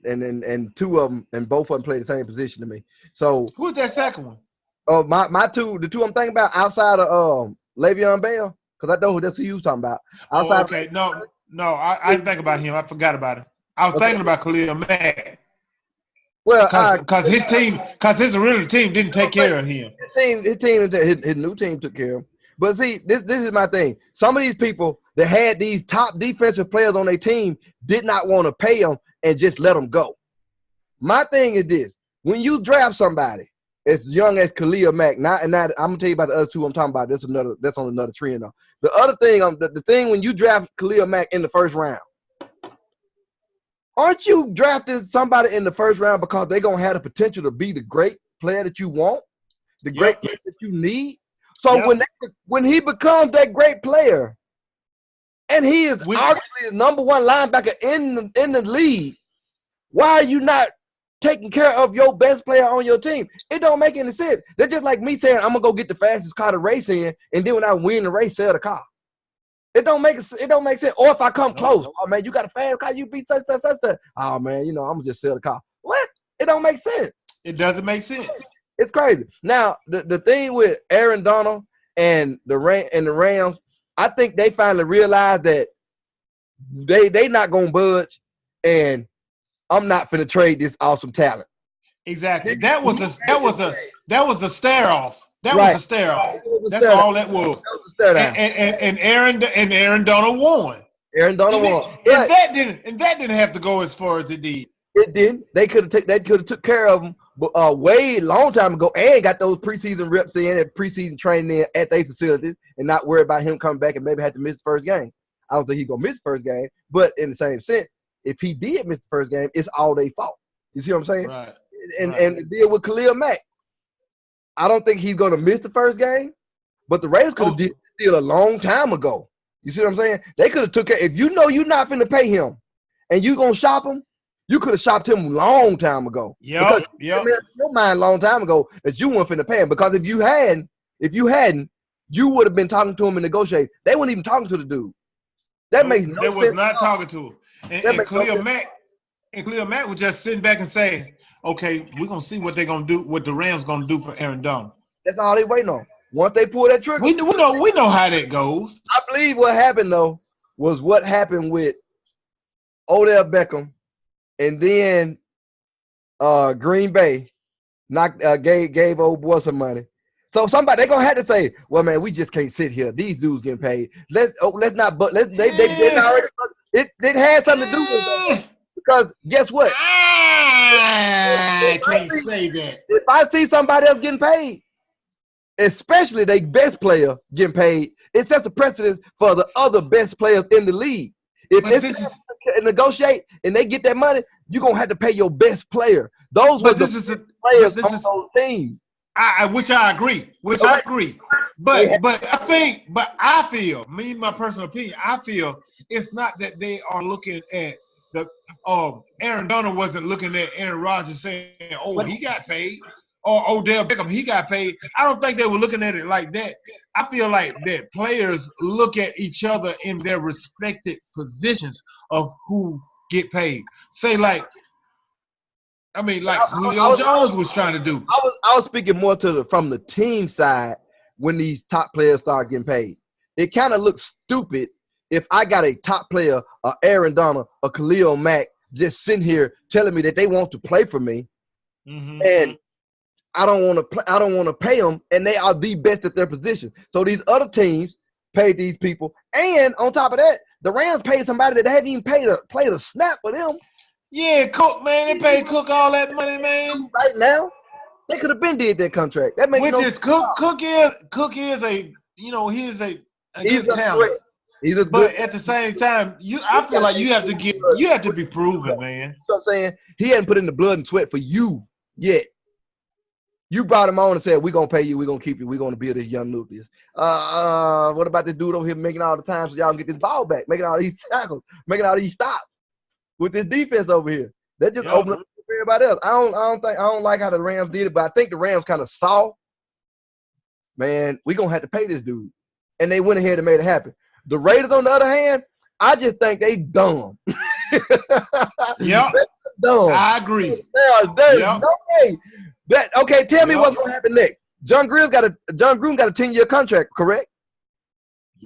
And two of them, and both of them play the same position to me. So who's that second one? Oh, the two I'm thinking about outside of Le'Veon Bell, because I know that's who you was talking about. Okay. No, I didn't think about him. I forgot about him. I was thinking about Khalil Mack. Well, because his original team didn't take care of him. His new team took care of him. But see, this is my thing. Some of these people that had these top defensive players on their team did not want to pay them and just let them go. My thing is this: when you draft somebody as young as Khalil Mack, I'm gonna tell you about the other two I'm talking about. That's on another trend though. The other thing, the thing when you draft Khalil Mack in the first round. Aren't you drafting somebody in the first round because they're going to have the potential to be the great player that you want, the great player that you need? So when he becomes that great player, and he is arguably the number one linebacker in the league, why are you not taking care of your best player on your team? It don't make any sense. That's just like me saying, I'm going to go get the fastest car to race in, and then when I win the race, sell the car. It don't make sense. Or if I come close, oh man, you got a fast car, you beat such. Oh man, I'm gonna just sell the car. What? It don't make sense. It doesn't make sense. It's crazy. Now the thing with Aaron Donald and the Rams, I think they finally realized that they not gonna budge, and I'm not finna trade this awesome talent. Exactly. That was a stare off. That was a stare off. That's all that was. And Aaron Donald won. Aaron Donald won. And that didn't have to go as far as it did. It didn't. They could have took care of him way long time ago and got those preseason reps in and preseason training in at their facilities and not worry about him coming back and maybe have to miss the first game. I don't think he's gonna miss the first game, but in the same sense, if he did miss the first game, it's all their fault. You see what I'm saying? Right. And the deal with Khalil Mack, I don't think he's going to miss the first game, but the Raiders could have did the deal a long time ago. You see what I'm saying? They could have took care. If you know you're not finna pay him and you going to shop him, you could have shopped him a long time ago. Yep. Your mind a long time ago that you weren't finna pay him. Because if you hadn't, you would have been talking to him and negotiating. They weren't even talking to the dude. That makes no sense. They was not talking to him. And Khalil Mack was just sitting back and saying, okay, we're gonna see what they're gonna do, what the Rams gonna do for Aaron Donald. That's all they waiting on. Once they pull that trigger, we know how that goes. I believe what happened though was what happened with Odell Beckham, and then Green Bay gave old boy some money. So somebody, they're gonna have to say, well, man, we just can't sit here. These dudes getting paid. Let's not. But they already. It had something to do with that. Because guess what? I can't say that. If I see somebody else getting paid, especially their best player getting paid, it sets a precedent for the other best players in the league. If they negotiate and they get that money, you're gonna have to pay your best player. Those were the players on those teams. Which I agree. But I feel, me, my personal opinion, I feel it's not that they are looking at the Aaron Donald wasn't looking at Aaron Rodgers saying, oh, he got paid, or Odell Beckham, he got paid. I don't think they were looking at it like that. I feel like that players look at each other in their respective positions of who get paid. Say like Julio Jones was trying to do. I was speaking more from the team side when these top players start getting paid. It kind of looks stupid if I got a top player, a Aaron Donald, a Khalil Mack, just sitting here telling me that they want to play for me, and I don't want to pay them, and they are the best at their position. So these other teams paid these people, and on top of that, the Rams paid somebody that they haven't even played a snap for them. Yeah, Cook, man, they paid Cook all that money, man. Right now, they could have been did that contract. That makes no sense. Cook is a he's a good talent. But at the same time, I feel like you have to be proven, man. You know what I'm saying? He hadn't put in the blood and sweat for you yet. You brought him on and said, we're going to pay you, we're going to keep you, we're going to build this young nucleus. What about this dude over here making all the time so y'all can get this ball back, making all these tackles, making all these stops with this defense over here? That just opened up for everybody else. I don't like how the Rams did it, but I think the Rams kind of saw, man, we're going to have to pay this dude. And they went ahead and made it happen. The Raiders, on the other hand, I just think they dumb. Yep. Dumb. I agree. There's no way. Okay, tell me what's going to happen next. John Gruden got a 10-year contract, correct?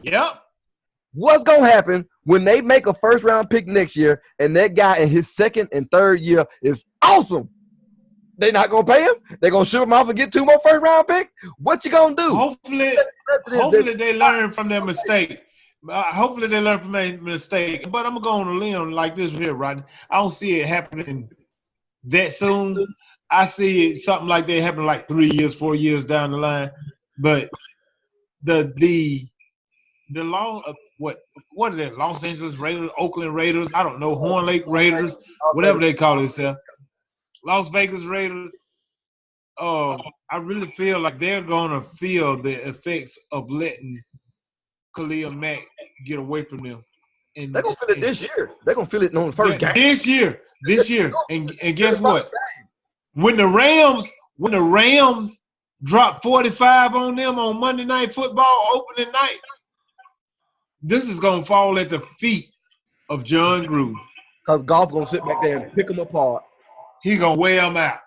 Yep. What's going to happen when they make a first-round pick next year and that guy in his second and third year is awesome? They're not going to pay him? They're going to ship him off and get 2 more first-round picks? What you going to do? Hopefully they learn from their mistake. But I'm going to go on a limb like this here, Rodney. I don't see it happening that soon. I see it something like that happening like 3 years, 4 years down the line. But the long what are they? Los Angeles Raiders, Oakland Raiders, I don't know, Horn Lake Raiders, whatever they call themselves. Las Vegas Raiders. I really feel like they're gonna feel the effects of letting Khalil Mack get away from them. And they're gonna feel it this year. They're gonna feel it on the first game. This year. And guess what? When the Rams dropped 45 on them on Monday Night Football opening night, this is gonna fall at the feet of John Gruden. Because Goff gonna sit back there and pick them apart. He gonna wear them out.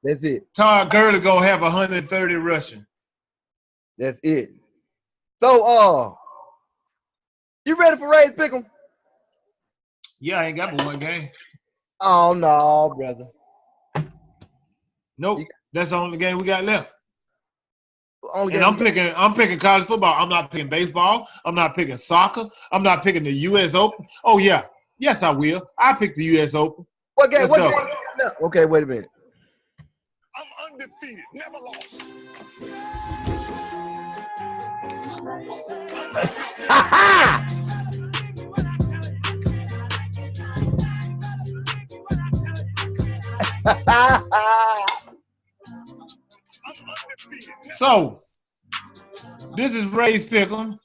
That's it. Todd Gurley gonna have 130 rushing. That's it. So, you ready for Ray's Pick'em? Yeah, I ain't got but one game. Oh no, brother. Nope, that's the only game we got left. And I'm picking college football. I'm not picking baseball. I'm not picking soccer. I'm not picking the U.S. Open. Oh yeah, yes I will. I pick the U.S. Open. What game? Okay, wait a minute. I'm undefeated, never lost. So, this is Ray's Pick'em.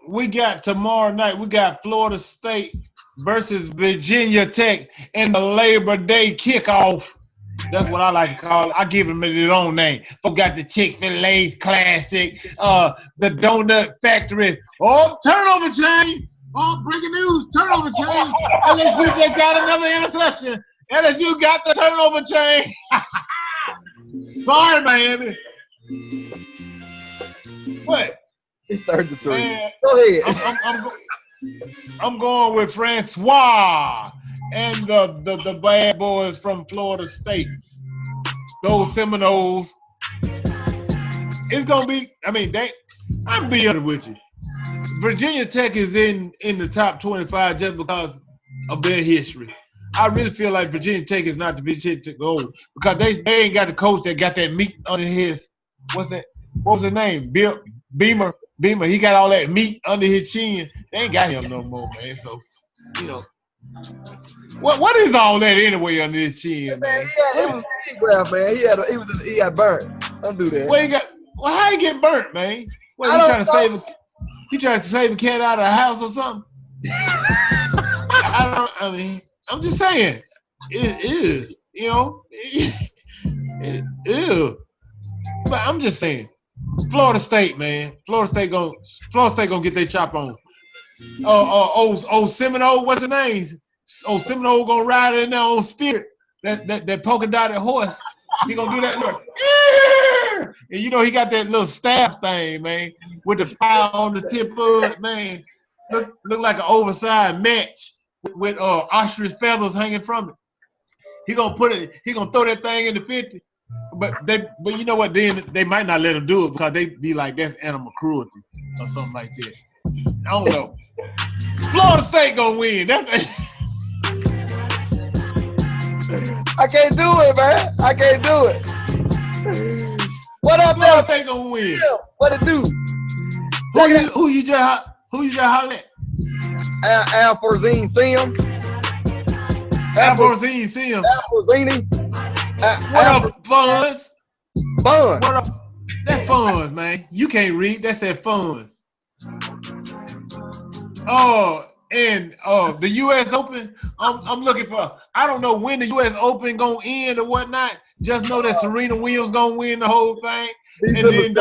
We got tomorrow night, we got Florida State versus Virginia Tech in the Labor Day kickoff. That's what I like to call it. I give them his own name. Forgot the Chick-fil-A Classic, the Donut Factory. Oh, turnover chain. Oh, breaking news, turnover chain. LSU just got another interception. LSU got the turnover chain. Sorry, Miami. What? It's 33. Man, go ahead. I'm going with Francois and the bad boys from Florida State. Those Seminoles. It's gonna be. I'm being honest with you. Virginia Tech is in the top 25 just because of their history. I really feel like Virginia Tech is not the Virginia Tech to go because they ain't got the coach that got that meat under his. What was his name? Beamer. He got all that meat under his chin. They ain't got him no more, man. So, what is all that anyway under his chin, man? He got burnt. Don't do that. How he get burnt, man? What, he trying to save a cat out of the house or something? I'm just saying. It is. But I'm just saying. Florida State, man. Florida State gonna get their chop on. Seminole, what's his name? Seminole gonna ride in there on Spirit. That polka dotted horse. He gonna do that look. And you know he got that little staff thing, man, with the fire on the tip of it, man. Look like an oversized match with ostrich feathers hanging from it. He gonna throw that thing in the 50. But you know what? Then they might not let him do it because they be like that's animal cruelty or something like that. I don't know. Florida State gonna win. I can't do it, man. I can't do it. What up, Florida State gonna win. What it do? Who you just holler at? Alforzine Sim. Alforzine Sim. Alforzine. What up, Funds? Funds. What up? That's Funds, man. You can't read. That said Funds. And the U.S. Open, I'm looking for. I don't know when the U.S. Open gonna end or whatnot. Just know that Serena Williams gonna win the whole thing, and then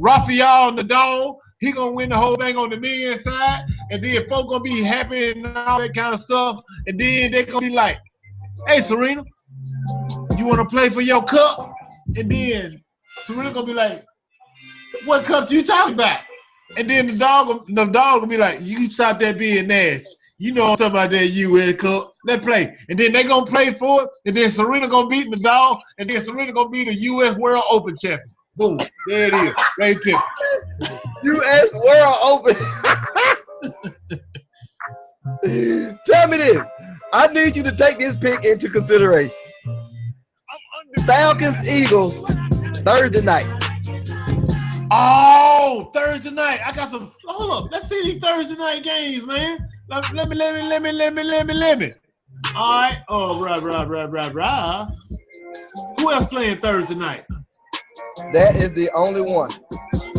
Rafael Nadal, he gonna win the whole thing on the men's side, and then folks gonna be happy and all that kind of stuff, and then they gonna be like, "Hey, Serena, you wanna play for your cup?" And then Serena gonna be like, "What cup do you talking about?" And then the dog will be like, "You stop that being nasty. You know I'm talking about that U.S. Cup. Let's play." And then they gonna play for it. And then Serena gonna beat the dog. And then Serena gonna be the U.S. World Open champion. Boom. There it is. Ray Pippen. U.S. World Open. Tell me this. I need you to take this pick into consideration. Falcons Eagles Thursday night. Oh, Thursday night. I got some. Hold up. Let's see these Thursday night games, man. Let me. All right. Oh, right. Who else playing Thursday night? That is the only one.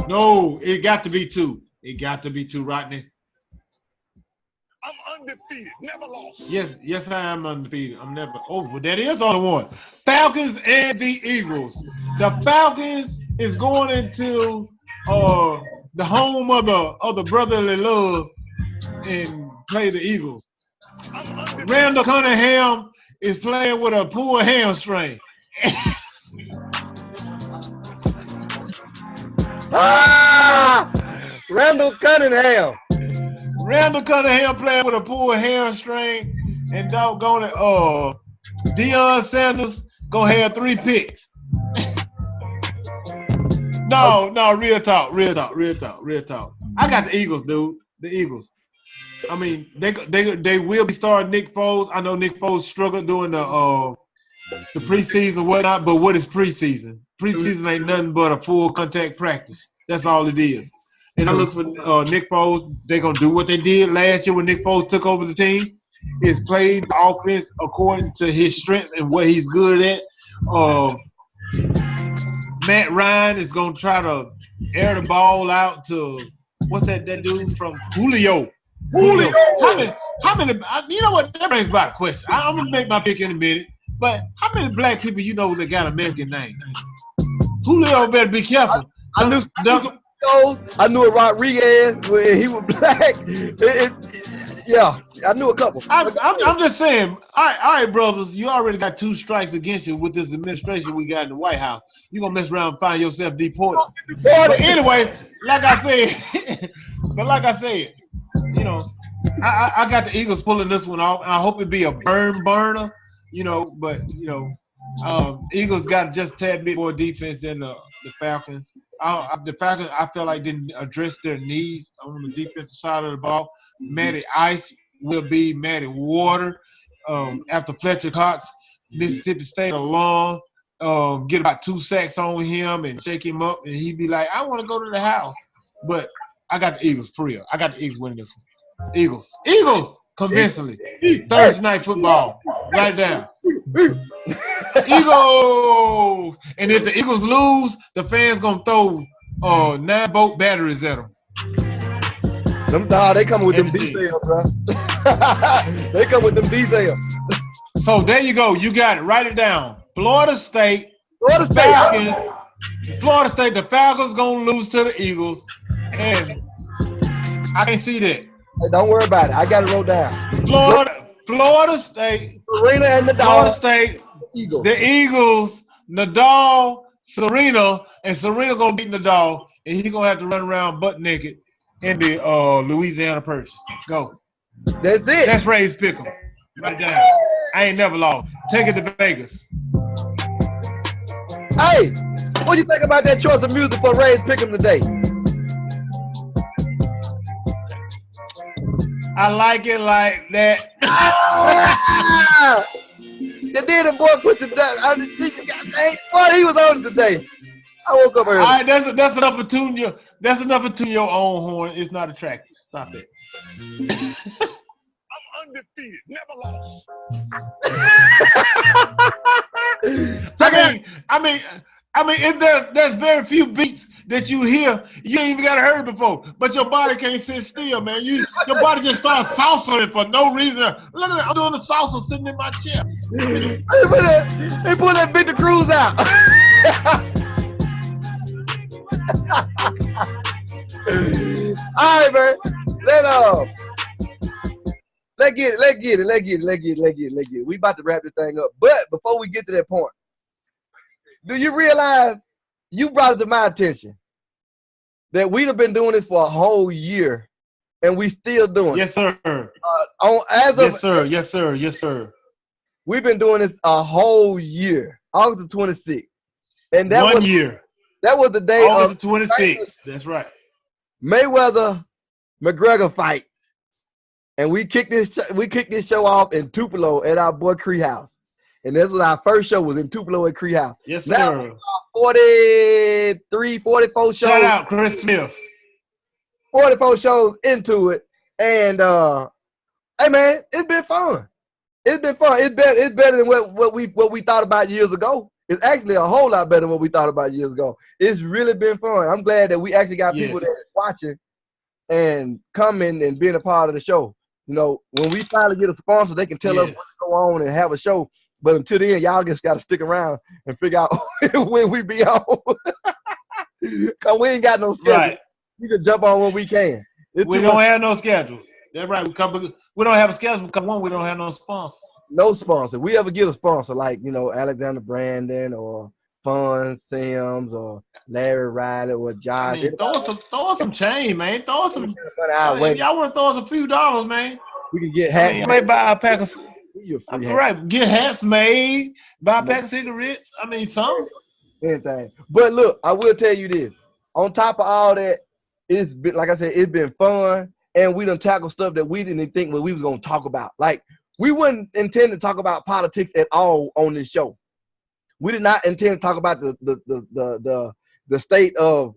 No, it got to be two. It got to be two, Rodney. I'm undefeated, never lost. Yes, I am undefeated. I'm never over. That is the only one. Falcons and the Eagles. The Falcons is going into the home of the brotherly love and play the Eagles. Randall Cunningham is playing with a pulled hamstring. Randall Cunningham. Randall Cunningham playing with a pulled hamstring, and doggone it, Deion Sanders gonna have 3 picks. No, real talk. I got the Eagles, dude. The Eagles. I mean, they will be starting Nick Foles. I know Nick Foles struggled during the preseason and whatnot, but what is preseason? Preseason ain't nothing but a full contact practice. That's all it is. And I look for Nick Foles. They're going to do what they did last year when Nick Foles took over the team, is play the offense according to his strengths and what he's good at. Matt Ryan is going to try to air the ball out to, what's that dude from Julio. How many, you know what, that brings about a question. I'm going to make my pick in a minute, but how many black people you know that got a Mexican name? Julio better be careful. I knew a Rodriguez when he was black. Yeah, I knew a couple. I'm just saying. All right, brothers. You already got 2 strikes against you with this administration we got in the White House. You're gonna mess around and find yourself deported. But anyway, like I said, you know, I got the Eagles pulling this one off. I hope it be a burner. You know, but you know, Eagles got just a tad bit more defense than the Falcons. The Falcons, I feel like, didn't address their needs on the defensive side of the ball. Matty Ice will be Matty Water. After Fletcher Cox, Mississippi State along, get about 2 sacks on him and shake him up, and he'd be like, "I want to go to the house." But I got the Eagles for real. I got the Eagles winning this one. Eagles, convincingly. Thursday night football. Write it down. Eagles. And if the Eagles lose, the fans gonna throw 9-bolt batteries at them. They come with them details, bro. They come with them details. So there you go. You got it. Write it down. Florida State. The Falcons gonna lose to the Eagles, and I can't see that. Hey, don't worry about it. I got it wrote down. Florida State, Serena and Nadal. Florida State, Eagles. the Eagles, Nadal, Serena, and Serena gonna beat Nadal, and he gonna have to run around butt naked in the Louisiana Purchase. Go. That's it. That's Ray's Pick'em. Write it down. I ain't never lost. Take it to Vegas. Hey, what you think about that choice of music for Ray's Pick'em today? I like it like that. And then the boy put the boy, he was on it today. I woke up early. All right, that's enough to tune your your own horn. It's not attractive. Stop it. I'm undefeated, never lost. I mean, there's very few beats that you hear you ain't even got to heard before, but your body can't sit still, man. Your body just starts salsaing for no reason. Look at it, I'm doing the salsa sitting in my chair. They put that Victor Cruz out. All right, man. Let's get it. We about to wrap this thing up. But before we get to that point, do you realize you brought it to my attention that we'd have been doing this for a whole year and we still doing it? Yes, sir. Yes, sir. We've been doing this a whole year, August the 26th. And that was 1 year. That was the day August the 26th. That's right. Mayweather McGregor fight. And we kicked this show off in Tupelo at our boy Cree House. And this was our first show was in Tupelo at Cree House. Yes, now, sir. 43, 44 shows. Shout out Chris Smith. 44 shows into it. And hey man, it's been fun. It's been fun. It's better than what we thought about years ago. It's actually a whole lot better than what we thought about years ago. It's really been fun. I'm glad that we actually got people that's watching and coming and being a part of the show. You know, when we finally get a sponsor, they can tell us what's going on and have a show. But until then, y'all just got to stick around and figure out when we be on. Because we ain't got no schedule. Right. We can jump on when we can. We don't have no schedule. That's right. We don't have a schedule because, one, we don't have no sponsor. No sponsor. We ever get a sponsor like, you know, Alexander Brandon or Fun Sims or Larry Riley or Josh. I mean, throw some change, man. Throw some. If y'all want to throw us a few dollars, man. We can get hats. You may buy a pack of. Right, get hats made, buy a pack of cigarettes. I mean, some. Anything. But look, I will tell you this. On top of all that, it's been, like I said, it's been fun, and we done tackled stuff that we didn't think we was gonna talk about. Like, we wouldn't intend to talk about politics at all on this show. We did not intend to talk about the state of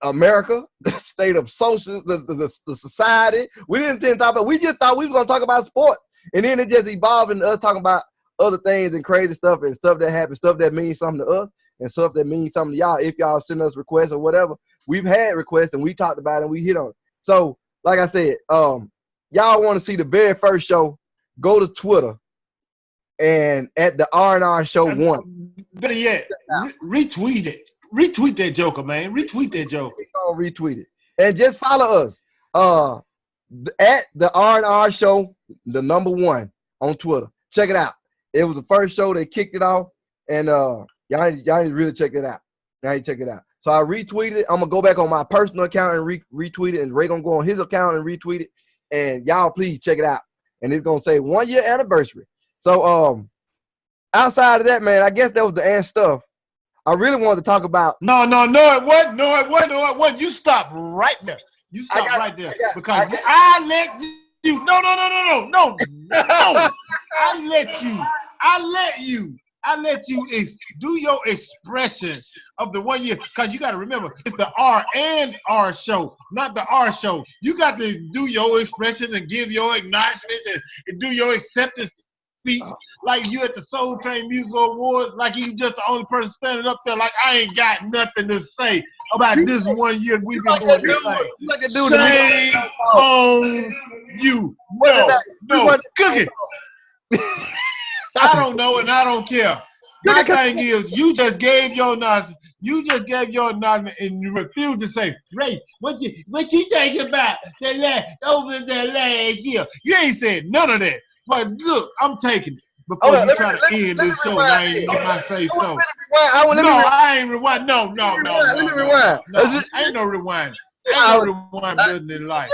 America, the state of social, the society. We didn't intend to talk about. We just thought we was gonna talk about sports. And then it just evolved into us talking about other things and crazy stuff and stuff that happens, stuff that means something to us and stuff that means something to y'all. If y'all send us requests or whatever, we've had requests and we talked about it and we hit on it. So, like I said, y'all want to see the very first show, go to Twitter and at the R&R Show 1. Better yet, retweet it. Retweet that joker, man. Retweet that joker. Retweet it. And just follow us. At the R&R Show, the #1 on Twitter. Check it out. It was the first show that kicked it off, and y'all need to really check it out. Y'all need to check it out. So I retweeted it. I'm gonna go back on my personal account and retweet it, and Ray gonna go on his account and retweet it. And y'all please check it out. And it's gonna say 1 year anniversary. So outside of that, man, I guess that was the end stuff. I really wanted to talk about. No, it wasn't. You stop right there. You stop right there because I let you. No. I let you do your expression of the 1 year because you got to remember it's the R&R Show, not the R Show. You got to do your expression and give your acknowledgments and do your acceptance speech like you at the Soul Train Music Awards, like you just the only person standing up there like I ain't got nothing to say about this 1 year we've been doing this thing. Shame on you. No, Cookie. I don't know and I don't care. My thing is, you just gave your announcement. You just gave your nod and you refused to say, Ray, what you think about over the last year? You ain't said none of that. But look, I'm taking it. Before you try to end this show, and I ain't get my say so. I ain't rewind. No. Let me rewind. Ain't no rewind. Ain't no rewind building in life.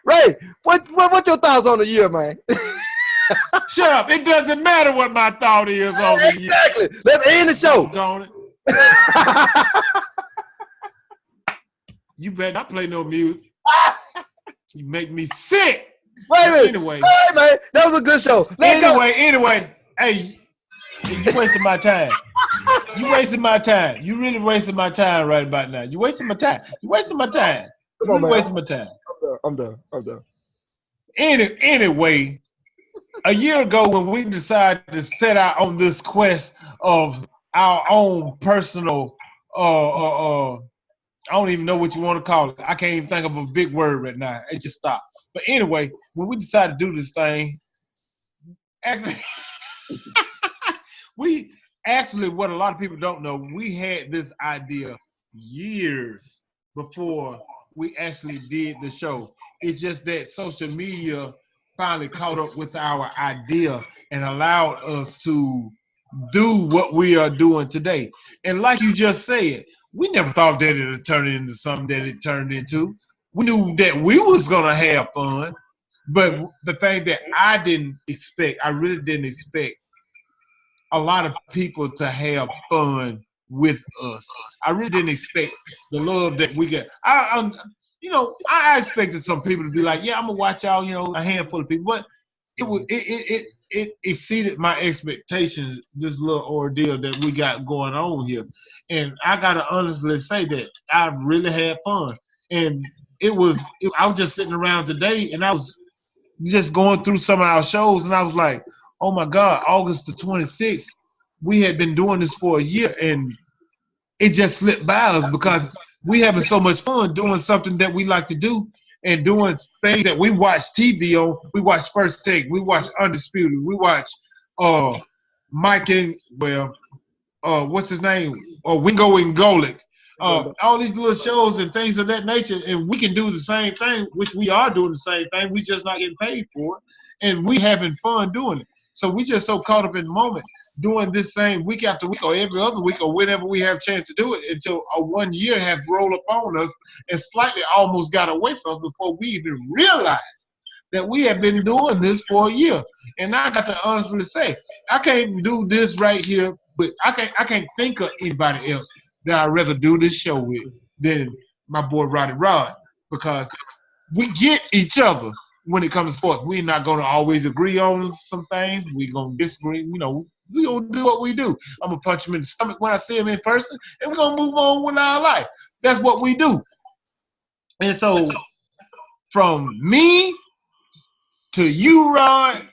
Ray, what's your thoughts on the year, man? Shut up. It doesn't matter what my thought is on the year. Exactly. Let's end the show. You better not play no music. You make me sick. Wait a minute. Anyway. Hey, man. That was a good show. Anyway. Hey, you wasting my time. You wasting my time. You really wasting my time right about now. You wasting my time. You wasting my time. Come on, man. Wasting my time. I'm done. Anyway, a year ago when we decided to set out on this quest of our own personal, I don't even know what you want to call it. I can't even think of a big word right now. It just stopped. But anyway, when we decided to do this thing, actually, what a lot of people don't know, we had this idea years before we actually did the show. It's just that social media finally caught up with our idea and allowed us to do what we are doing today. And like you just said, we never thought that it would turn into something that it turned into. We knew that we was going to have fun, but the thing that I really didn't expect a lot of people to have fun with us. I really didn't expect the love that we get. I expected some people to be like, yeah, I'm going to watch y'all, a handful of people, but it exceeded my expectations, this little ordeal that we got going on here. And I got to honestly say that I really had fun. And I was just sitting around today and I was just going through some of our shows and I was like, oh my God, August the 26th, we had been doing this for a year and it just slipped by us because we having so much fun doing something that we like to do and doing things that we watch TV on. We watch First Take, we watch Undisputed, we watch Mike and what's his name? Wingo and Golick. All these little shows and things of that nature, and we can do the same thing, which we are doing the same thing. We just not getting paid for it, and we having fun doing it. So we just so caught up in the moment doing this thing week after week or every other week or whenever we have a chance to do it until a 1 year have rolled upon us and slightly almost got away from us before we even realized that we have been doing this for a year. And I got to honestly say, I can't do this right here, but I can't think of anybody else that I'd rather do this show with than my boy Roddy Rod, because we get each other when it comes to sports. We're not going to always agree on some things. We're going to disagree. We're going to do what we do. I'm going to punch him in the stomach when I see him in person, and we're going to move on with our life. That's what we do. And so from me to you, Rod,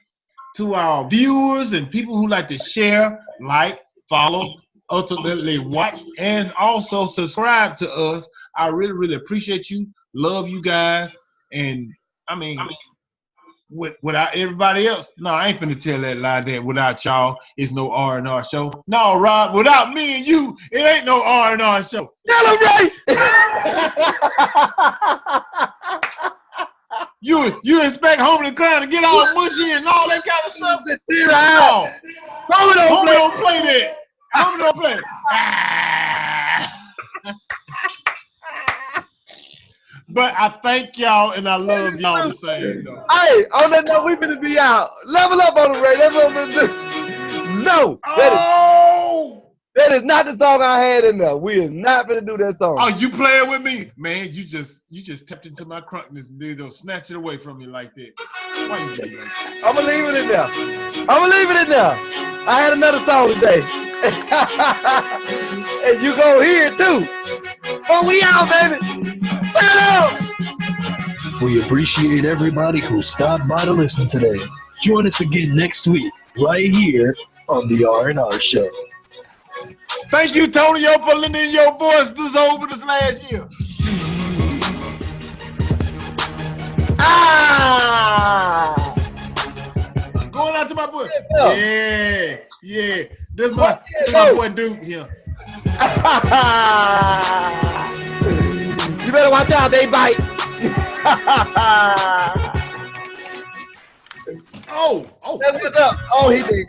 to our viewers and people who like to share, like, follow, ultimately watch, and also subscribe to us, I really, really appreciate you. Love you guys. And, without everybody else, no, I ain't finna tell that lie that without y'all, it's no R&R show. No, Rob, without me and you, it ain't no R&R show. Tell him, Ray! You expect Homie the Clown to get all mushy and all that kind of stuff? No. Homie don't play that. Homie don't play that. But I thank y'all and I love y'all the same, though. Hey, on that note, we finna be out. Level up on the Ray. That's what we're gonna do. No. That is not the song I had in there. We is not gonna do that song. Oh, you playing with me? Man, you just tapped into my crunkness and dude, don't snatch it away from me like that. Why you do that? I'm gonna leave it in there. I had another song today. And you go hear it too. Oh, we out, baby. Turn up. We appreciate everybody who stopped by to listen today. Join us again next week, right here on the R&R Show. Thank you, Tonio, for lending your voice over this last year. Going out to my boy. Yeah. This my boy Duke here. You better watch out, they bite. Oh. That's what's up. Oh, he did.